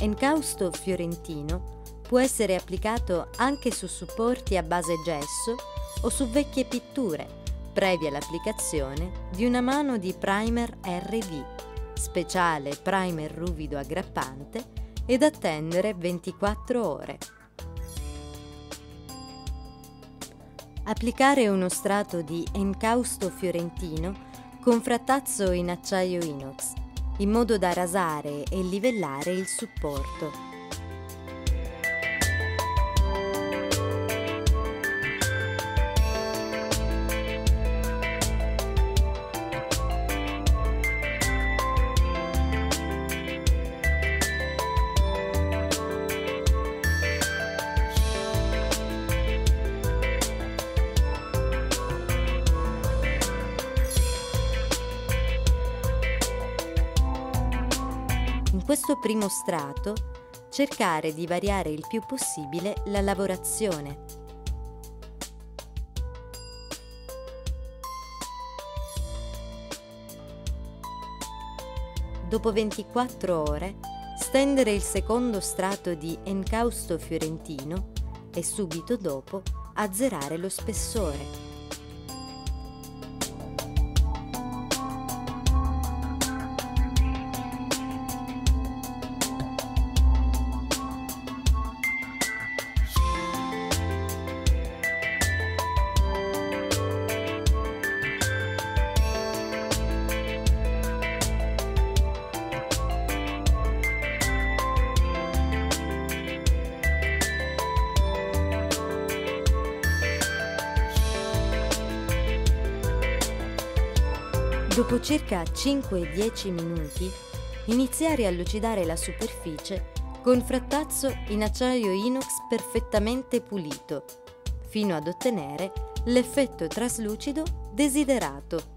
Encausto fiorentino può essere applicato anche su supporti a base gesso o su vecchie pitture, previa l'applicazione di una mano di primer RV, speciale primer ruvido aggrappante, ed attendere 24 ore. Applicare uno strato di encausto fiorentino con frattazzo in acciaio inox, in modo da rasare e livellare il supporto. In questo primo strato, cercare di variare il più possibile la lavorazione. Dopo 24 ore, stendere il secondo strato di encausto fiorentino e subito dopo azzerare lo spessore. Dopo circa 5-10 minuti, iniziare a lucidare la superficie con frattazzo in acciaio inox perfettamente pulito, fino ad ottenere l'effetto traslucido desiderato.